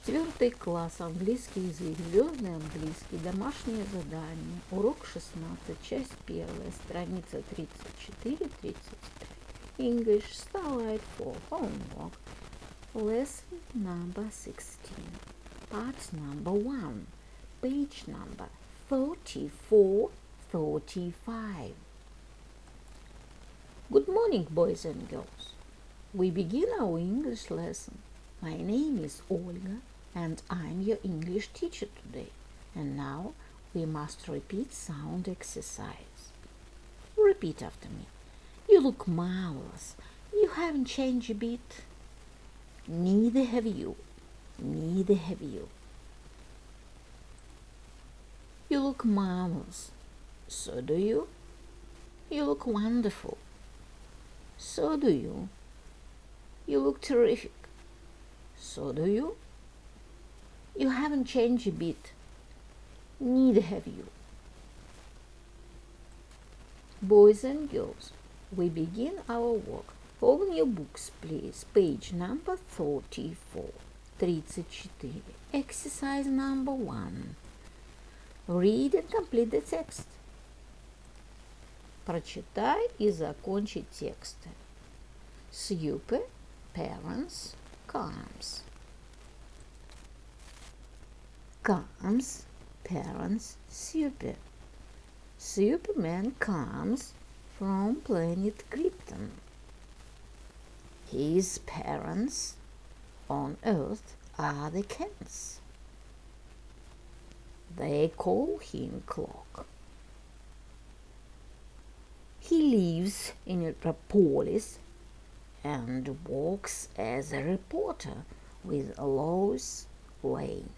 4 класс, английский язык, Звездный английский, домашнее задание, урок 16, часть 1, страница 34-35. English, Starlight for homework, lesson number 16, part number 1, page number 44-45. Good morning, boys and girls. We begin our English lesson. My name is Olga and I'm your English teacher today. And now we must repeat sound exercise. Repeat after me. You look marvelous. You haven't changed a bit. Neither have you. Neither have you. You look marvelous. So do you. You look wonderful. So do you. You look terrific. So do you. You haven't changed a bit. Neither have you. Boys and girls, we begin our work. Open your books, please. Page number 34. 34. Exercise number 1. Read and complete the text. Прочитай и закончи тексты. Super parents comes. Comes parents super. Superman comes from planet Krypton. His parents on Earth are the Kents. They call him Clock. He lives in Metropolis and works as a reporter with Lois Lane.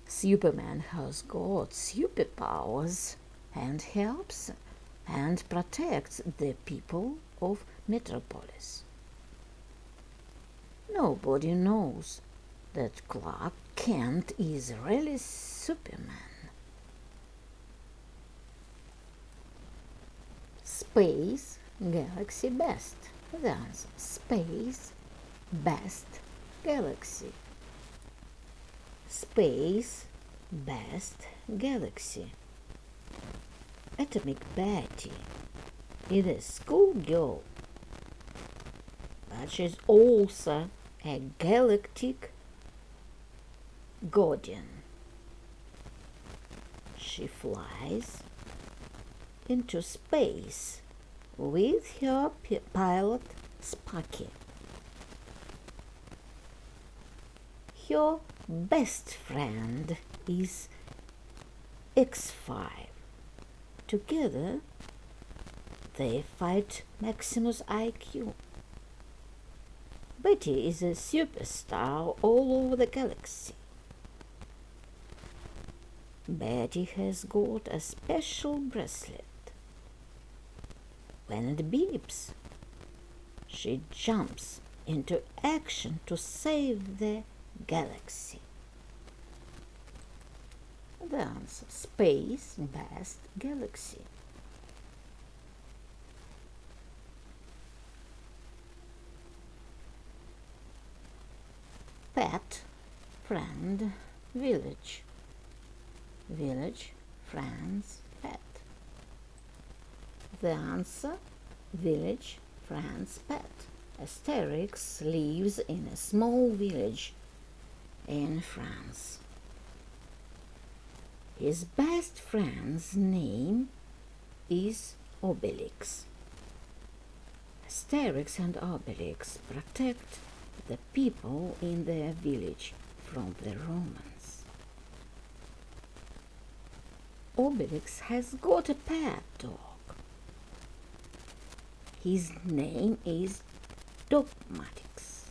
Superman has got superpowers and helps and protects the people of Metropolis. Nobody knows that Clark Kent is really Superman. Space, galaxy, best. The answer. Space, best, galaxy. Space, best, galaxy. Atomic Betty is a schoolgirl, but she's also a galactic guardian. She flies into space with her pilot Sparky. Her best friend is X5. Together they fight Maximus IQ. Betty is a superstar all over the galaxy. Betty has got a special bracelet. When it beeps, she jumps into action to save the galaxy. The answer. Space, best, galaxy. Pet, friend, village. Village, friends, pet. The answer. Village, friends, pet. Asterix lives in a small village in France. His best friend's name is Obelix. Asterix and Obelix protect the people in their village from the Romans. Obelix has got a pet dog. His name is Dogmatix.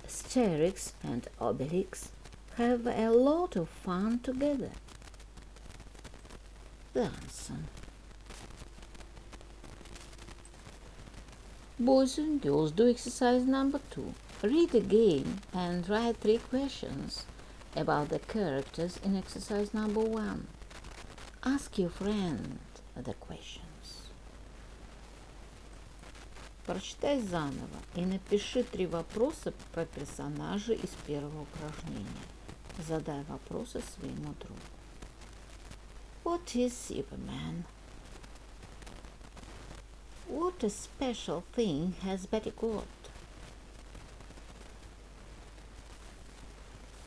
Asterix and Obelix have a lot of fun together. The answer. Boys and girls, do exercise number 2. Read again and write 3 questions about the characters in exercise number 1. Ask your friend the questions. Прочитай заново и напиши 3 вопроса про персонажей из первого упражнения. Задай вопросы своему другу. What is Superman? What a special thing has Betty got?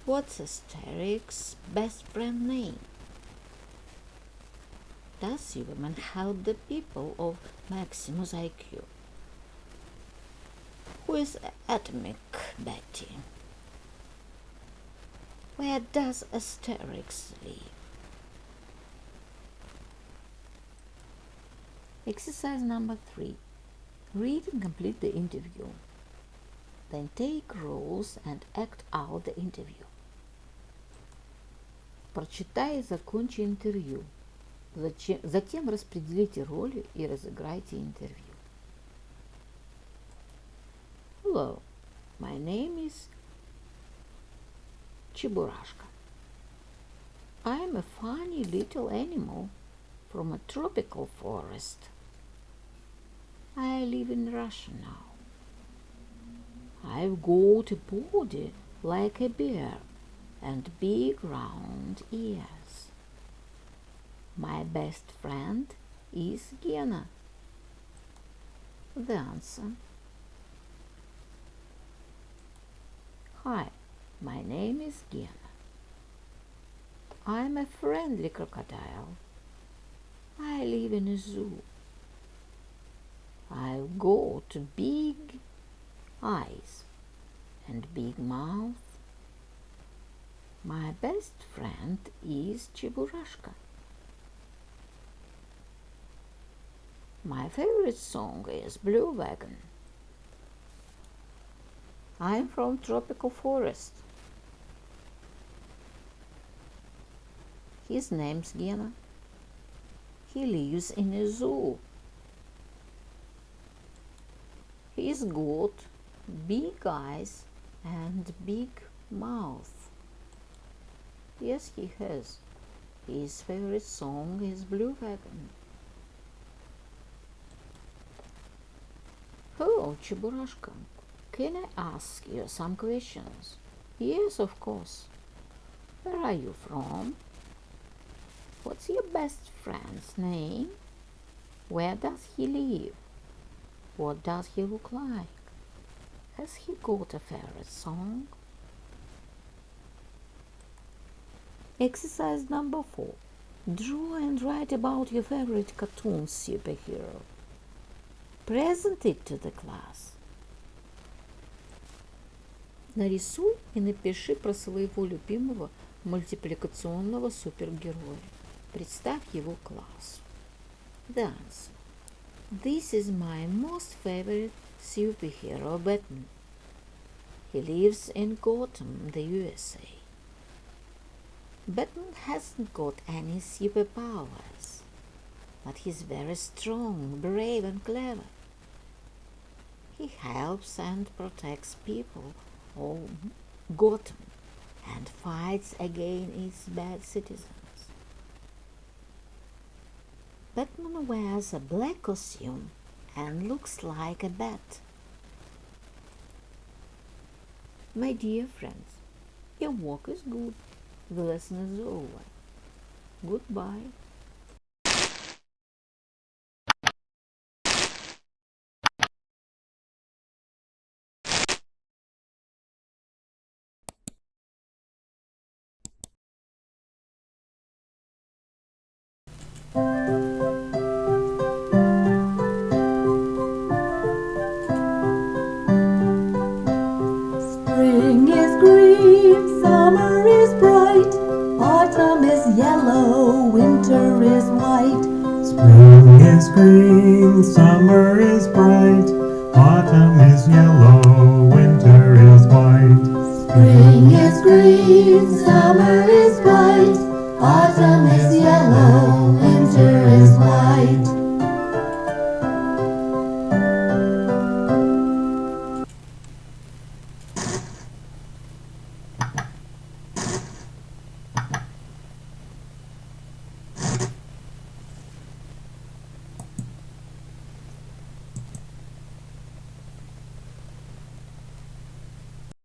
What's Asterix's best friend name? Does Superman help the people of Maximus IQ? Who is Atomic Betty? Where does Asterix live? Exercise number 3. Read and complete the interview. Then take roles and act out the interview. Прочитай и закончи интервью. Затем распределите роли и разыграйте интервью. Hello, my name is Чебурашка. I am a funny little animal from a tropical forest. I live in Russia now. I've got a body like a bear and big round ears. My best friend is Gena. The answer. Hi, my name is Gena. I'm a friendly crocodile. I live in a zoo. I've got big eyes and big mouth. My best friend is Чебурашка. My favorite song is Blue Wagon. I'm from tropical forest. His name's Gena. He lives in a zoo. He's got big eyes and big mouth. Yes, he has. His favorite song is Blue Wagon. Hello, Чебурашка. Can I ask you some questions? Yes, of course. Where are you from? What's your best friend's name? Where does he live? What does he look like? Has he got a favorite song? Exercise number 4. Draw and write about your favorite cartoon superhero. Present it to the class. Нарисуй и напиши про своего любимого мультипликационного супергероя. Представь его классу. The answer. This is my most favorite superhero, Batman. He lives in Gotham, the USA. Batman hasn't got any superpowers, but he's very strong, brave and clever. He helps and protects people of Gotham and fights against bad citizens. Batman wears a black costume and looks like a bat. My dear friends, your work is good. The lesson is over. Goodbye. Spring is green, summer is bright, autumn is yellow, winter is white. Spring is green, summer is bright, autumn is yellow, winter is white. Spring is green, summer is bright, autumn is yellow, winter is white.